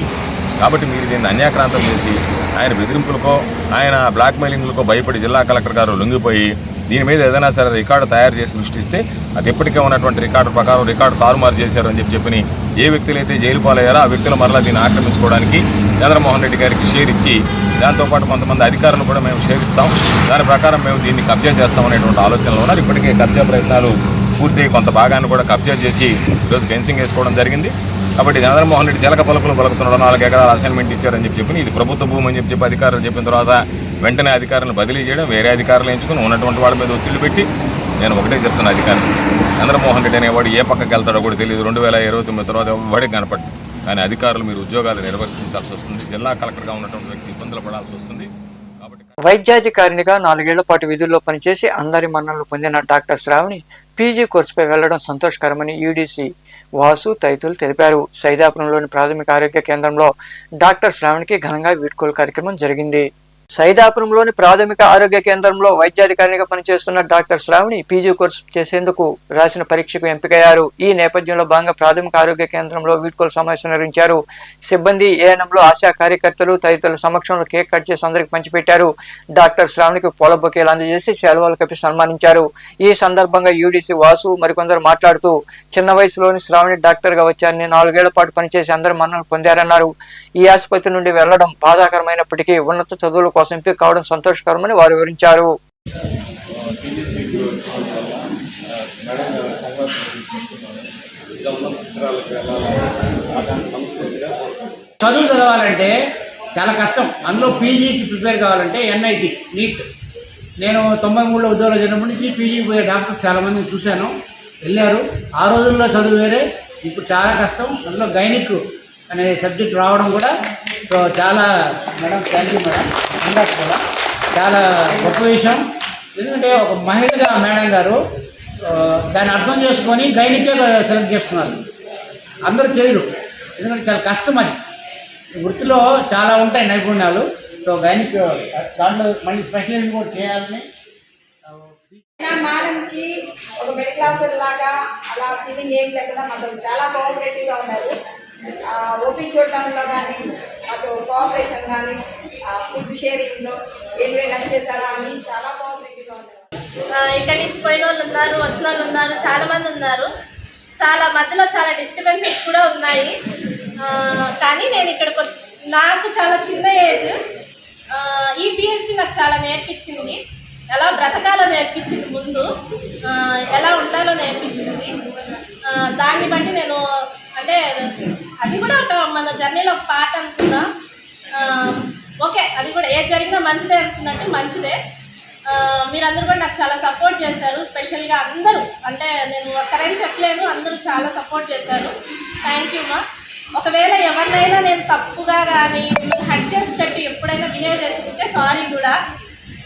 Speaker 9: కాబట్టి మీరు దీన్ని అన్యాక్రాంతం చేసి ఆయన బెదిరింపులకో ఆయన బ్లాక్మెయిలింగ్లకో భయపడి జిల్లా కలెక్టర్ గారు లొంగిపోయి దీని మీద ఏదైనా సరే రికార్డు తయారు చేసి సృష్టిస్తే అది ఎప్పటికే ఉన్నటువంటి రికార్డు ప్రకారం రికార్డు తారుమారు చేశారు అని చెప్పి ఏ వ్యక్తులైతే జైలు పాలయ్యారో ఆ వ్యక్తులు మరలా దీన్ని ఆక్రమించుకోవడానికి చంద్రమోహన్ రెడ్డి గారికి షేర్ ఇచ్చి దాంతోపాటు కొంతమంది అధికారులను కూడా మేము షేర్ ఇస్తాం, దాని ప్రకారం మేము దీన్ని కబ్జా చేస్తామనేటువంటి ఆలోచనలో ఉన్నారు. ఇప్పటికే కబ్జా ప్రయత్నాలు పూర్తి కొంత భాగాన్ని కూడా కబ్జా చేసి ఈరోజు ఫెన్సింగ్ వేసుకోవడం జరిగింది. కాబట్టి చంద్రమోహన్ రెడ్డి చిలక పలుకులు పలుకుతున్నాడు, 4 ఎకరాల అసైన్మెంట్ ఇచ్చారని చెప్పి ఇది ప్రభుత్వ భూమి అని చెప్పి అధికారులు చెప్పిన తర్వాత వెంటనే అధికారులను బదిలీ చేయడం, వేరే అధికారులు ఎంచుకుని ఉన్నటువంటి వాళ్ళ మీద ఒత్తిళ్లు పెట్టి నేను ఒకటే చెప్తున్నా అధికారులు, చంద్రమోహన్ రెడ్డి అనేవాడు ఏ పక్కకి వెళ్తాడో కూడా తెలియదు. 2029 తర్వాత ఎవరికి కనపడ్డు. కానీ అధికారులు మీరు ఉద్యోగాలు నిర్వర్తించాల్సి వస్తుంది. జిల్లా కలెక్టర్గా ఉన్నటువంటి వ్యక్తి ఇబ్బందులు పడాల్సి వస్తుంది. కాబట్టి
Speaker 1: వైద్యాధికారినిగా 4 ఏళ్ల పాటు విధుల్లో పనిచేసి అందరి మన్ననలు పొందిన డాక్టర్ శ్రావణి పీజీ కోర్సుపై వెళ్లడం సంతోషకరమని యూడీసీ వాసు తదితరులు తెలిపారు. సైదాపురంలోని ప్రాథమిక ఆరోగ్య కేంద్రంలో డాక్టర్ శ్రావణికి ఘనంగా వీడ్కోలు కార్యక్రమం జరిగింది. సైదాపురంలోని ప్రాథమిక ఆరోగ్య కేంద్రంలో వైద్యాధికారినిగా పనిచేస్తున్న డాక్టర్ శ్రావణి పీజీ కోర్సు చేసేందుకు రాసిన పరీక్షకు ఎంపికయ్యారు. ఈ నేపథ్యంలో భాగంగా ప్రాథమిక ఆరోగ్య కేంద్రంలో వీడ్కోలు సమావేశం నిర్వహించారు. సిబ్బంది, ఏఎన్ఎంలో ఆశా కార్యకర్తలు తదితరుల సమక్షంలో కేక్ కట్ చేసి అందరికి పంచిపెట్టారు. డాక్టర్ శ్రావణికి పూల బొకేలు అందజేసి శాలువాలు కప్పి సన్మానించారు. ఈ సందర్భంగా యూడీసీ వాసు మరికొందరు మాట్లాడుతూ చిన్న వయసులోని శ్రావణి డాక్టర్ గా వచ్చారని, 4 ఏళ్ల పాటు పనిచేసి అందరి మన్ననలు పొందారన్నారు. ఈ ఆసుపత్రి నుండి వెళ్లడం బాధాకరమైనప్పటికీ ఉన్నత చదువుల కోసం ఎంపిక కావడం సంతోషకరమని వారు వివరించారు.
Speaker 12: చదువు చదవాలంటే చాలా కష్టం. అందులో పీజీకి ప్రిపేర్ కావాలంటే ఎన్ఐటి నీట్. నేను 93లో ఉద్యోగంలో చేరినప్పటి నుంచి పీజీకి పోయే డాక్టర్స్ చాలామందిని చూశాను, వెళ్ళారు. ఆ రోజుల్లో చదువు వేరే, ఇప్పుడు చాలా కష్టం. అందులో గైనిక్ అనే సబ్జెక్ట్ రావడం కూడా సో చాలా madam, thank you madam, congrats కూడా చాలా గొప్ప విషయం. ఎందుకంటే ఒక మహిళగా మేడం గారు దాన్ని అర్థం చేసుకొని గైనికే సెలెక్ట్ చేసుకున్నారు. అందరూ చేయరు, ఎందుకంటే చాలా కష్టం. అది వృత్తిలో చాలా ఉంటాయి నైపుణ్యాలు. సో గైనిక్ దాంట్లో మళ్ళీ స్పెషలైజ్ కూడా చేయాలని
Speaker 8: మేడంకి ఒక మెడికల్ ఆఫీసర్ లాగా అలా ఫీలింగ్ ఏం లేకుండా మాకు చాలా కోఆపరేటివ్గా ఉన్నారు. ఓపీ చూడటంలో కానీ మాకు కోఆపరేషన్ కానీ ఫుడ్ షేరింగ్లో ఏమి కానీ చేశారా అని చాలా కోఆపరేటివ్గా ఉన్నారు.
Speaker 13: ఇక్కడి నుంచి పోయిన వాళ్ళు ఉన్నారు, వచ్చిన వాళ్ళు ఉన్నారు, చాలామంది ఉన్నారు. చాలా మధ్యలో చాలా డిస్టర్బెన్సెస్ కూడా ఉన్నాయి. కానీ నేను ఇక్కడికి నాకు చాలా చిన్న ఏజ్, ఈ పిహెచ్సి నాకు చాలా నేర్పించింది. ఎలా బ్రతకాలో నేర్పించింది, ముందు ఎలా ఉండాలో నేర్పించింది. దాన్ని బట్టి నేను అంటే అది కూడా ఒక మన జర్నీలో ఒక పార్ట్ అనుకున్నా. ఓకే, అది కూడా ఏది జరిగినా మంచిదే అనుకున్నట్టు మంచిదే. మీరందరూ కూడా నాకు చాలా సపోర్ట్ చేశారు. స్పెషల్గా అందరూ, అంటే నేను ఒక్కరైనా చెప్పలేను, అందరూ చాలా సపోర్ట్ చేశారు. థ్యాంక్ యూ మా. ఒకవేళ ఎవరినైనా నేను తప్పుగా కానీ మిమ్మల్ని హర్ట్ చేసేటట్టు ఎప్పుడైనా బిహేవ్ చేసుకుంటే సారీ కూడా.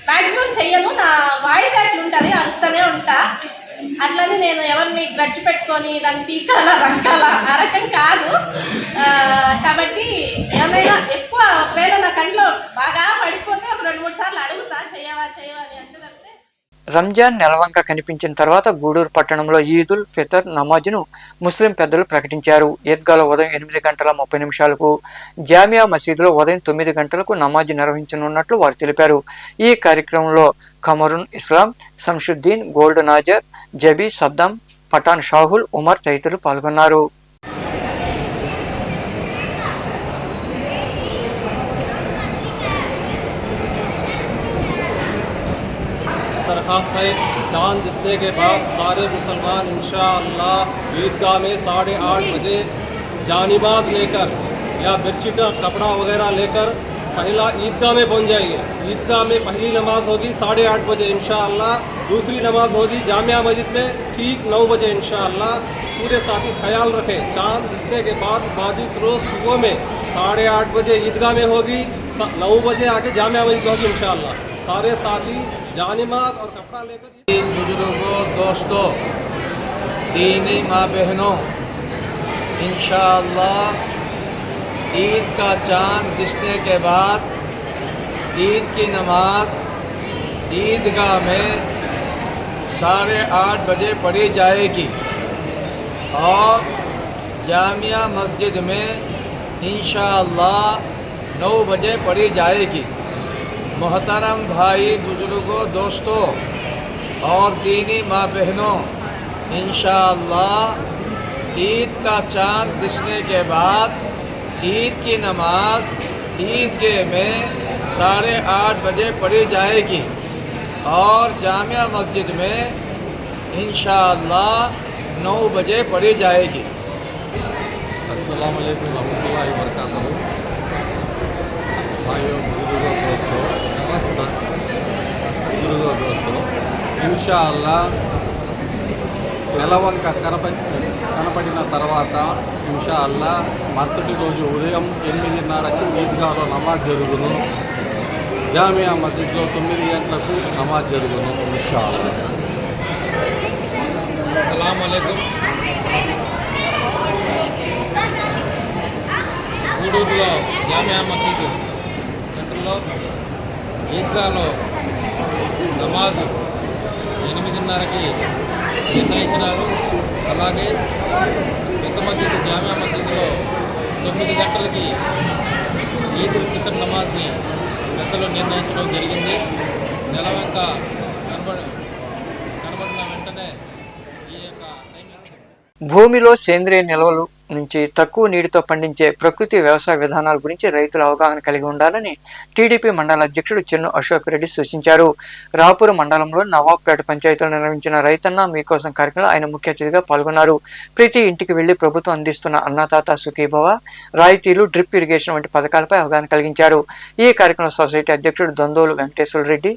Speaker 13: మ్యాక్సిమం చెయ్యను, నా వాయిస్ అట్లుంటుంది, అరుస్తూనే ఉంటా. అట్లని నేను ఎవరిని గ్రడ్జ్ పెట్టుకొని దాన్ని పీకాల రంకాల ఆ రకం కాదు. కాబట్టి ఏమైనా ఎక్కువ ఒకవేళ నా కంట్లో బాగా పడిపోతే ఒక 2-3 సార్లు అడుగుతా, చెయ్యవా అని. అంతే తప్పితే
Speaker 1: రంజాన్ నెలవంక కనిపించిన తర్వాత గూడూరు పట్టణంలో ఈదుల్ ఫితర్ నమాజ్ను ముస్లిం పెద్దలు ప్రకటించారు. ఈద్గాలో ఉదయం 8:30 జామియా మసీదులో ఉదయం 9 గంటలకు నమాజ్ నిర్వహించనున్నట్లు వారు తెలిపారు. ఈ కార్యక్రమంలో కమరున్ ఇస్లాం, సంషుద్దీన్, గోల్డ్ నాజర్, జబీ, సద్దాం, పఠాన్ షాహుల్, ఉమర్ తదితరులు పాల్గొన్నారు.
Speaker 14: दरख्वास्त है, चांद दिखने के बाद सारे मुसलमान इंशाअल्लाह ईदगाह में 8:30 बजे जानिमाज लेकर या बेडशीट कपड़ा वगैरह लेकर पहला ईदगाह में पहुंच जाएंगे। ईदगाह में पहली नमाज होगी 8:30 बजे इंशाअल्लाह। दूसरी नमाज होगी जामिया मस्जिद में ठीक 9 बजे इंशाअल्लाह। पूरे साथी ख्याल रखें, चांद दिखने के बाद बाजिद रोज़ सुबह में 8:30 बजे ईदगाह में होगी, 9 बजे आके जामिया मस्जिद होगी इंशाअल्लाह। सारे साथी जानिमाज और कपड़ा लेकर।
Speaker 15: बुजुर्गों, दोस्तों, दीनी माँ बहनों, इंशाअल्लाह ईद का चांद दिखने के बाद ईद की नमाज ईदगाह में 8:30 बजे पढ़ी जाएगी और जामिया मस्जिद में इंशाअल्लाह 9 बजे पढ़ी जाएगी। मोहतरम भाई, बुजुर्गों, दोस्तों और दीनी माँ बहनों, इंशाअल्लाह ईद का चांद दिखने के बाद ईद की नमाज ईदगाह में 8:30 बजे पढ़ी जाएगी और जामिया मस्जिद में इंशाअल्लाह 9 बजे पढ़ी जाएगी।
Speaker 14: अस्सलाम वालेकुम रहमतुल्लाहि व बरकातहू। भाइयों, बुजुर्गों, दोस्तों, नमस्कार। बुजुर्गों, दोस्तों, इंशाअल्लाह నెలవంక కనపడిన తర్వాత ఇన్షా అల్లా మరుసటి రోజు ఉదయం 8:30కు ఈద్గాలో నమాజ్ జరుగును. జామియా మస్జిద్లో 9 గంటలకు నమాజ్ జరుగును ఇన్షా అల్లా. అస్సలాము అలైకుం. గూడూరులో జామియా మస్జిద్ సెంటర్లో ఈద్గాలో నమాజ్ 8:30కి నిర్ణయించినారు. అలాగే పెద్ద మసీదు జామియా మసీదులో 9 గంటలకి ఈద్ ఉల్ ఫితర్ నమాజ్ని పెద్దలు నిర్ణయించడం జరిగింది. నెలవంక కనబడిన వెంటనే ఈ యొక్క
Speaker 1: భూమిలో సేంద్రియ నిల్వలు నుంచి తక్కువ నీటితో పండించే ప్రకృతి వ్యవసాయ విధానాల గురించి రైతులు అవగాహన కలిగి ఉండాలని టీడీపీ మండల అధ్యక్షుడు చెన్ను అశోక్ రెడ్డి సూచించారు. రాపూరు మండలంలో నవాబ్పేట పంచాయతీలో నిర్వహించిన రైతన్న మీకోసం కార్యక్రమంలో ఆయన ముఖ్య అతిథిగా పాల్గొన్నారు. ప్రతి ఇంటికి వెళ్లి ప్రభుత్వం అందిస్తున్న అన్నదాత సుఖీభవ, రాయితీలు, డ్రిప్ ఇరిగేషన్ వంటి పథకాలపై అవగాహన కలిగించారు. ఈ కార్యక్రమంలో సొసైటీ అధ్యక్షుడు దొందోలు వెంకటేశ్వర రెడ్డి,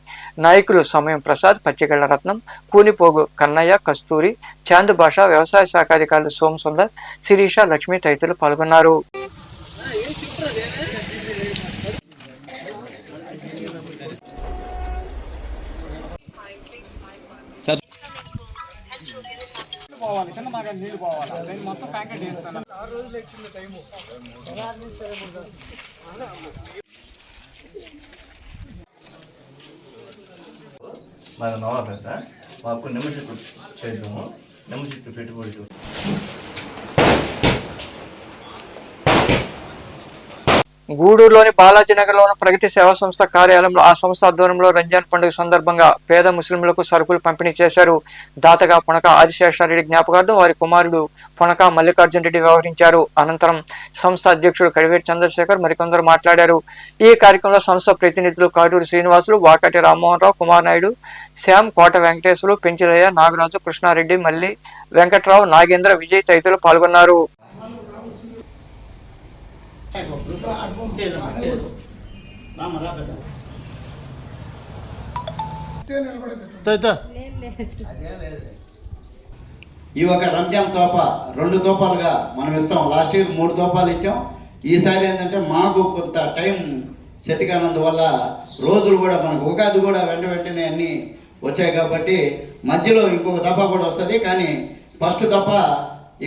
Speaker 1: నాయకులు సమయం ప్రసాద్, పచ్చిగళ్ల రత్నం, కూనిపోగు కన్నయ్య, కస్తూరి, చాంద్ భాష, వ్యవసాయ శాఖ అధికారులు సోమ్ సుందర్, శిరీష, లక్ష్మి తదితరులు పాల్గొన్నారు.
Speaker 16: మన నవాబేట మాకు నిమ్మ చెట్టు చేయడము, నిమ్మ చెట్టు పెట్టుబడి.
Speaker 1: గూడూరులోని బాలాజీనగర్లో ఉన్న ప్రగతి సేవా సంస్థ కార్యాలయంలో ఆ సంస్థ ఆధ్వర్యంలో రంజాన్ పండుగ సందర్భంగా పేద ముస్లింలకు సరుకులు పంపిణీ చేశారు. దాతగా పునక ఆదిశేషారెడ్డి జ్ఞాపకార్థం వారి కుమారుడు పునక మల్లికార్జున రెడ్డి వ్యవహరించారు. అనంతరం సంస్థ అధ్యక్షుడు కడివేటి చంద్రశేఖర్ మరికొందరు మాట్లాడారు. ఈ కార్యక్రమంలో సంస్థ ప్రతినిధులు కాటూరు శ్రీనివాసులు, వాకటి రామ్మోహన్ రావు, కుమార్ నాయుడు, శ్యామ్, కోట వెంకటేశ్వరు, పెంచిలయ్య, నాగరాజు, కృష్ణారెడ్డి, మల్లి వెంకట్రావు, నాగేంద్ర, విజయ్ తదితరులు పాల్గొన్నారు.
Speaker 17: ఈ ఒక రంజాన్ తోపా 2 తోపాలుగా మనం ఇస్తాం. లాస్ట్ ఇయర్ 3 తోపాలు ఇచ్చాం. ఈసారి ఏంటంటే మాకు కొంత టైం సెట్ కానందువల్ల రోజులు కూడా మనకు ఉగాది కూడా వెంటనే అన్నీ వచ్చాయి కాబట్టి మధ్యలో ఇంకొక తోపా కూడా వస్తుంది. కానీ ఫస్ట్ తోపా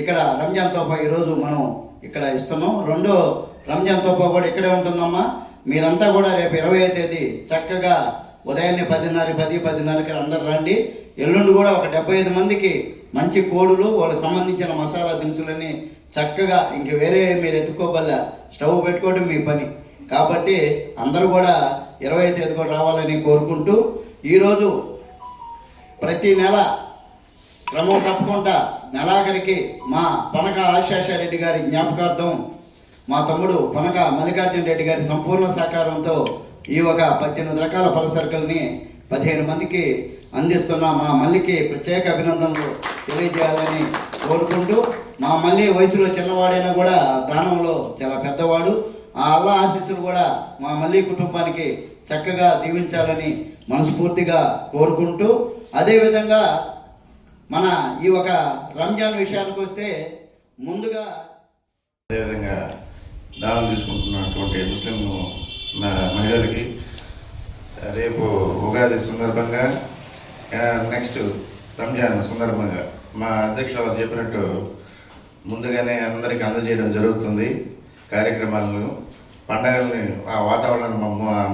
Speaker 17: ఇక్కడ రంజాన్ తోపా ఈరోజు మనం ఇక్కడ ఇస్తున్నాం. రెండో రంజాన్ తోపా కూడా ఇక్కడే ఉంటుందమ్మా. మీరంతా కూడా రేపు 20వ తేదీ చక్కగా ఉదయాన్నే 10:30కి అందరు రండి. ఎల్లుండి కూడా ఒక 75 మందికి మంచి కోడులు, వాళ్ళకి సంబంధించిన మసాలా దినుసులన్నీ చక్కగా ఇంక వేరే మీరు ఎత్తుకోబల్ల స్టవ్ పెట్టుకోవడం మీ పని కాబట్టి అందరూ కూడా 20వ తేదీ కూడా రావాలని కోరుకుంటూ, ఈరోజు ప్రతి నెల క్రమం తప్పకుండా నెలాఖరికి మా పనక ఆశేషారెడ్డి గారి జ్ఞాపకార్థం మా తమ్ముడు పనక మల్లికార్జున రెడ్డి గారి సంపూర్ణ సహకారంతో ఈ ఒక 18 రకాల పలసరుకుల్ని 15 మందికి అందిస్తున్న మా మల్లికి ప్రత్యేక అభినందనలు తెలియజేయాలని కోరుకుంటూ, మా మల్లి వయసులో చిన్నవాడైనా కూడా దానంలో చాలా పెద్దవాడు. ఆ అల్లా ఆశీస్సులు కూడా మా మల్లి కుటుంబానికి చక్కగా దీవించాలని మనస్ఫూర్తిగా కోరుకుంటూ, అదేవిధంగా మన ఈ ఒక రంజాన్ విషయానికి వస్తే ముందుగా
Speaker 2: అదేవిధంగా దానం తీసుకుంటున్నటువంటి ముస్లిం మహిళలకి రేపు ఉగాది సందర్భంగా నెక్స్ట్ రంజాన్ సందర్భంగా మా అధ్యక్షులు చెప్పినట్టు ముందుగానే అందరికీ అందజేయడం జరుగుతుంది. కార్యక్రమాలను, పండగల్ని, ఆ వాతావరణాన్ని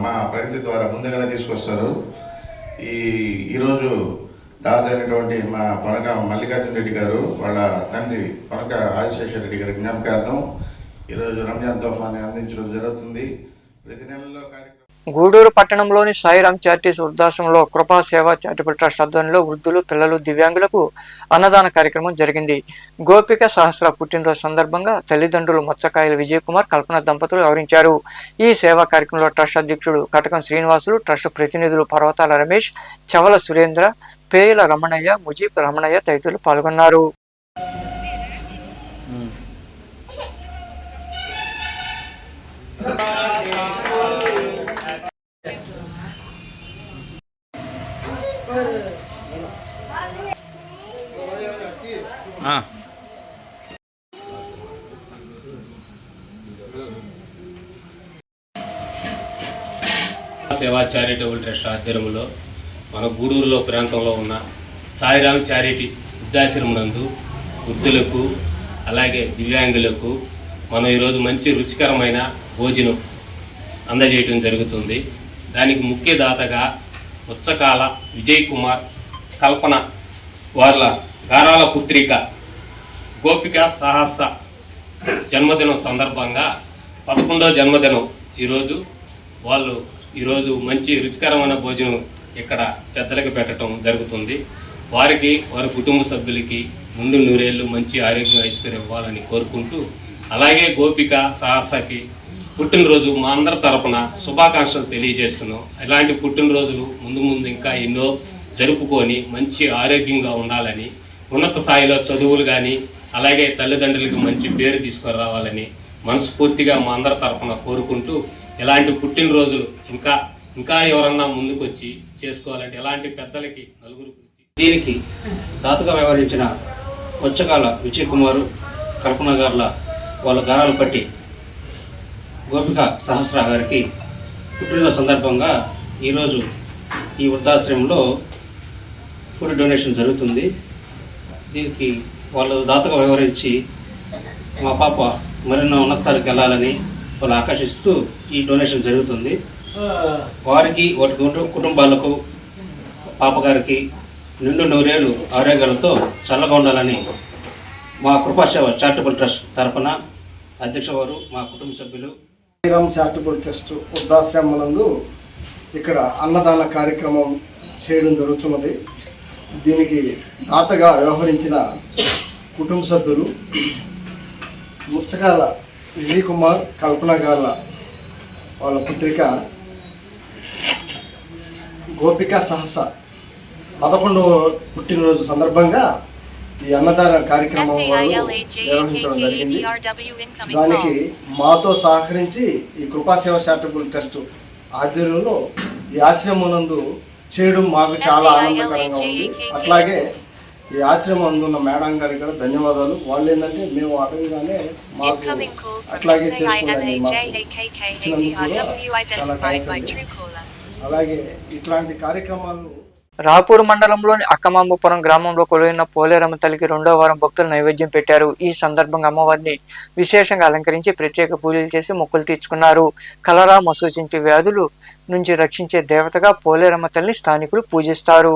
Speaker 2: మా ప్రగతి ద్వారా ముందుగానే తీసుకొస్తారు. ఈరోజు దాదాపు అయినటువంటి మా పనక మల్లికార్జున రెడ్డి గారు వాళ్ళ తండ్రి పనక ఆదిశేషర రెడ్డి గారి జ్ఞాపకార్థం ఈరోజు రంజాన్ తోఫాని అందించడం జరుగుతుంది. ప్రతి నెలలో
Speaker 1: గూడూరు పట్టణంలోని సాయిరామ్ చారిటీస్ వృద్ధాశ్రమంలో కృపా సేవా చారిటబుల్ ట్రస్ట్ ఆధ్వర్యంలో వృద్ధులు, పిల్లలు, దివ్యాంగులకు అన్నదాన కార్యక్రమం జరిగింది. గోపిక సహస్ర పుట్టినరోజు సందర్భంగా తల్లిదండ్రులు మత్స్యకాయల విజయ్ కుమార్, కల్పన దంపతులు వ్యవహరించారు. ఈ సేవా కార్యక్రమంలో ట్రస్ట్ అధ్యక్షుడు కటకం శ్రీనివాసులు, ట్రస్ట్ ప్రతినిధులు పర్వతాల రమేష్, చవల సురేంద్ర, పేయల రమణయ్య, ముజీబ్ రమణయ్య తదితరులు పాల్గొన్నారు.
Speaker 18: సేవా చారిటబుల్ ట్రస్ట్ ఆధ్వర్యంలో మన గూడూరులో ప్రాంతంలో ఉన్న సాయిరామ్ చారిటీ వృద్ధాశ్రమం నందు వృద్ధులకు అలాగే దివ్యాంగులకు మనం ఈరోజు మంచి రుచికరమైన భోజనం అందజేయటం జరుగుతుంది. దానికి ముఖ్య దాతగా ఉచ్చకాల విజయ్ కుమార్ కల్పన వాళ్ళ గారాల పుత్రిక గోపిక సాహస జన్మదినం సందర్భంగా 11వ జన్మదినం వాళ్ళు ఈరోజు మంచి రుచికరమైన భోజనం ఇక్కడ పెద్దలకు పెట్టడం జరుగుతుంది. వారికి వారి కుటుంబ సభ్యులకి ముందు నూరేళ్ళు మంచి ఆరోగ్యం ఐశ్వర్యం ఇవ్వాలని కోరుకుంటూ, అలాగే గోపిక సాహసకి పుట్టినరోజు మా అందరి తరపున శుభాకాంక్షలు తెలియజేస్తున్నాం. ఇలాంటి పుట్టినరోజులు ముందు ముందు ఇంకా ఎన్నో జరుపుకొని మంచి ఆరోగ్యంగా ఉండాలని, ఉన్నత స్థాయిలో చదువులు కానీ అలాగే తల్లిదండ్రులకి మంచి పేరు తీసుకురావాలని మనస్ఫూర్తిగా మా అందరి తరపున కోరుకుంటూ, ఇలాంటి పుట్టినరోజులు ఇంకా ఎవరన్నా ముందుకు వచ్చి చేసుకోవాలంటే ఇలాంటి పెద్దలకి నలుగురు
Speaker 19: దీనికి దాతగా వ్యవహరించిన ఉచ్చకాల విజయ్ కుమారు కల్పన గారుల వాళ్ళ గారాలు పట్టి గోపిక సహస్ర గారికి పుట్టినరోజు సందర్భంగా ఈరోజు ఈ వృద్ధాశ్రమంలో ఫుడ్ డొనేషన్ జరుగుతుంది. దీనికి వాళ్ళు దాతగా వ్యవహరించి మా పాప మరెన్నో ఉన్నతాలకు వెళ్ళాలని వాళ్ళు ఆకర్షిస్తూ ఈ డొనేషన్ జరుగుతుంది. వారికి వాటి కుటుంబాలకు పాపగారికి నిండు నూరేళ్ళు ఆరోగ్యాలతో చల్లగా ఉండాలని మా కృపాసేవ చారిటబుల్ ట్రస్ట్ తరపున అధ్యక్ష వారు మా కుటుంబ సభ్యులు
Speaker 20: సాయిరామ్ చారిటబుల్ ట్రస్ట్ వృద్ధాశ్రమం నందు ఇక్కడ అన్నదాన కార్యక్రమం చేయడం జరుగుతున్నది. దీనికి దాతగా వ్యవహరించిన కుటుంబ సభ్యులు ముచ్చకాల విజయ్ కుమార్ కల్పన గార్ల వాళ్ళ పుత్రిక గోపిక సహస 11వ పుట్టినరోజు సందర్భంగా ఈ అన్నదాన కార్యక్రమం నిర్వహించడం జరిగింది. దానికి మాతో సహకరించి ఈ కృపాసేవ చారిటబుల్ ట్రస్ట్ ఆధ్వర్యంలో ఈ ఆశ్రమం నందు చేయడం మాకు చాలా ఆనందకరంగా ఉంది. అట్లాగే ఈ ఆశ్రమం అందున్న మేడం గారికి కూడా ధన్యవాదాలు. వాళ్ళు ఏంటంటే మేము అడగగానే మాకు అట్లాగే చేసుకున్నాను, మాకు ఇచ్చినందుకు కూడా చాలా థ్యాంక్స్ అండి. అలాగే ఇట్లాంటి కార్యక్రమాలు
Speaker 1: రాపూర్ మండలంలోని అక్కమాంబపురం గ్రామంలో కొలువైన పోలేరమ్మ తల్లికి 2వ వారం భక్తులు నైవేద్యం పెట్టారు. ఈ సందర్భంగా అమ్మవారిని విశేషంగా అలంకరించి ప్రత్యేక పూజలు చేసి మొక్కులు తీర్చుకున్నారు. కలరా మసూచింటి వ్యాధులు నుంచి రక్షించే దేవతగా పోలేరమ్మ తల్లిని స్థానికులు పూజిస్తారు.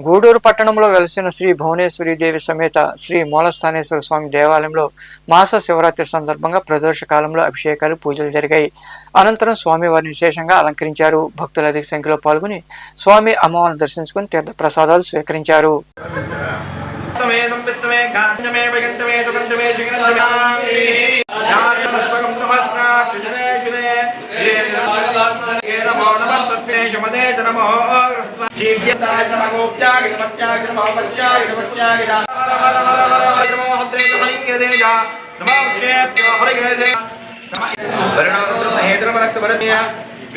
Speaker 1: గూడూరు పట్టణంలో వెలసిన శ్రీ భువనేశ్వరి దేవి సమేత శ్రీ మూలస్థానేశ్వర స్వామి దేవాలయంలో మాస శివరాత్రి సందర్భంగా ప్రదోష కాలంలో అభిషేకాలు పూజలు జరిగాయి. అనంతరం స్వామి వారిని విశేషంగా అలంకరించారు. భక్తులు అధిక సంఖ్యలో పాల్గొని స్వామి అమ్మవారిని దర్శించుకుని తీర్థ ప్రసాదాలు స్వీకరించారు.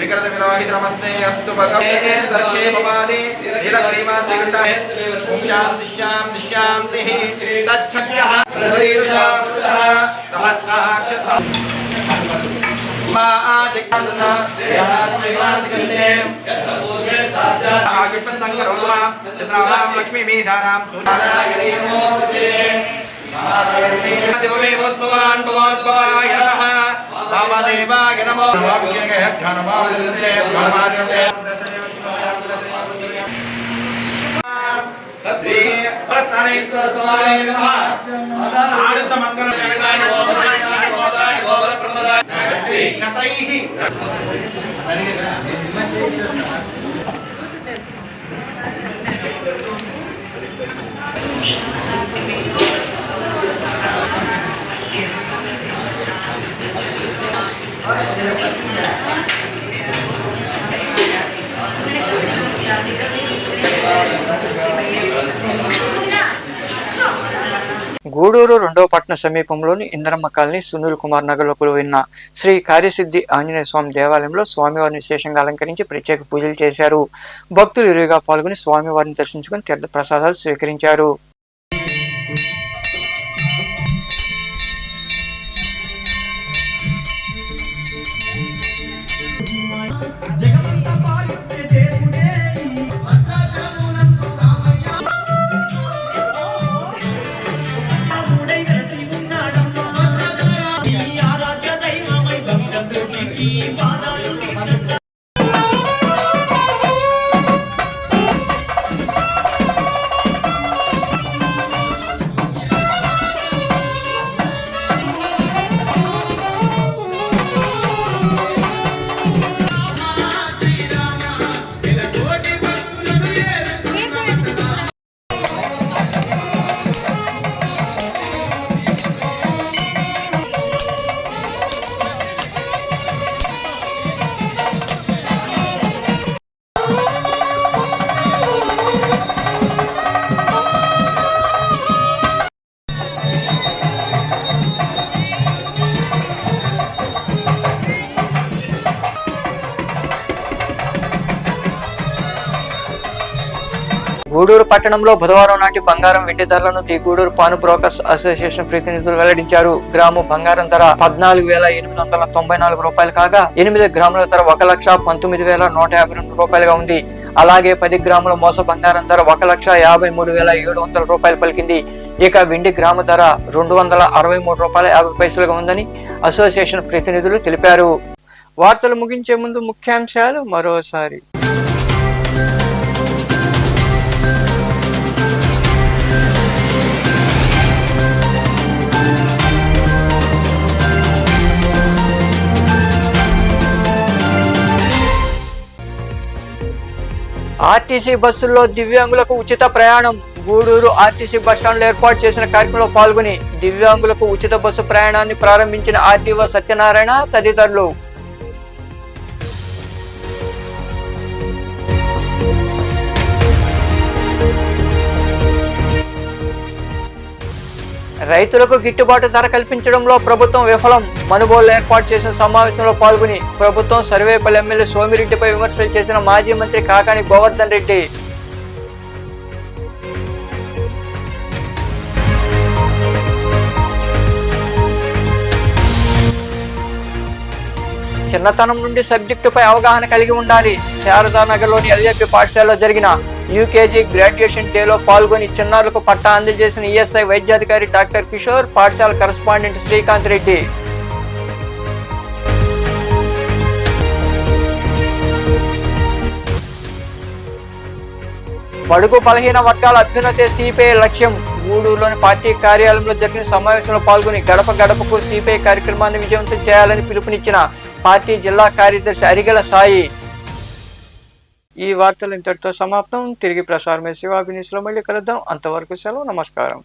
Speaker 21: विकृत विरोहित नमस्ते अस्तु भगवते दर्शे भवादि नीलकरीमांति गण्डाहे ओम शांति शांति शांति तच्छक्यः शरीरः सहस्राक्ष स्मादिकन्दना यात्रिमांसिते यतपूर्वे साचा आयुष्मन्तं करोमा चन्द्रामां लक्ष्मी मीसारां सुनारायणे नमोते महादेवे वस्तुवान् भगवद्भवाय नमः वामदेवाय नमो नमः ध्यानमानन्दे ब्रह्मानन्दे श्री प्रस्थानेश्वर स्वामी नमः आनंद मंगल जगदाय गोदाय गोबर प्रसादाय श्री नतैहि
Speaker 1: గూడూరు 2వ పట్టణ సమీపంలోని ఇంద్రమ్మ కాలనీ సునీల్ కుమార్ నగర్లో కొలువైన శ్రీ కార్యసిద్ధి ఆంజనేయ స్వామి దేవాలయంలో స్వామివారిని విశేషంగా అలంకరించి ప్రత్యేక పూజలు చేశారు. భక్తులు ఇరువుగా పాల్గొని స్వామివారిని దర్శించుకుని తీర్థ ప్రసాదాలు స్వీకరించారు. గూడూరు పట్టణంలో బుధవారం నాటి బంగారం వెండి ధరలను the Gudur pawn brokers association ప్రతినిధులు వెల్లడించారు. గ్రాము బంగారం ధర 14,894 రూపాయలు కాగా 8 గ్రాముల ధర 1,19,152 రూపాయలుగా ఉంది. అలాగే 10 గ్రాముల మోస బంగారం ధర 1,53,700 రూపాయలు పలికింది. ఇక వెండి గ్రాము ధర 263 రూపాయల 50 పైసలుగా ఉందని అసోసియేషన్ ప్రతినిధులు తెలిపారు. వార్తలు ముగించే ముందు ముఖ్యాంశాలు మరోసారి. ఆర్టీసీ బస్సుల్లో దివ్యాంగులకు ఉచిత ప్రయాణం. గూడూరు ఆర్టీసీ బస్టాండ్లో ఏర్పాటు చేసిన కార్యక్రమంలో పాల్గొని దివ్యాంగులకు ఉచిత బస్సు ప్రయాణాన్ని ప్రారంభించిన ఆర్టీఓ సత్యనారాయణ తదితరులు. రైతులకు గిట్టుబాటు ధర కల్పించడంలో ప్రభుత్వం విఫలం. మనుబోలులో ఏర్పాటు చేసిన సమావేశంలో పాల్గొని ప్రభుత్వం సర్వేపల్లి ఎమ్మెల్యే సోమిరెడ్డిపై విమర్శలు చేసిన మాజీ మంత్రి కాకాని గోవర్ధన్ రెడ్డి. చిన్నతనం నుండి సబ్జెక్టుపై అవగాహన కలిగి ఉండాలి. శారదానగర్లోని ఎల్ఏపీ పాఠశాలలో జరిగిన యూకేజీ గ్రాడ్యుయేషన్ డేలో పాల్గొని చిన్నారులకు పట్టా అందజేసిన ఈఎస్ఐ వైద్యాధికారి డాక్టర్ కిషోర్, పాఠశాల కరెస్పాండెంట్ శ్రీకాంత్ రెడ్డి. బడుగు బలహీన వర్గాల అభ్యున్నతే సిపిఐ లక్ష్యం. గూడూరులోని పార్టీ కార్యాలయంలో జరిగిన సమావేశంలో పాల్గొని గడప గడపకు సిపిఐ కార్యక్రమాన్ని విజయవంతం చేయాలని పిలుపునిచ్చిన పార్టీ జిల్లా కార్యదర్శి అరిగెల సాయి. ఈ వార్తలు ఇంతటితో సమాప్తం. తిరిగి ప్రసారమే శివాభినిస్లో మళ్ళీ కలుద్దాం. అంతవరకు సెలవు. నమస్కారం.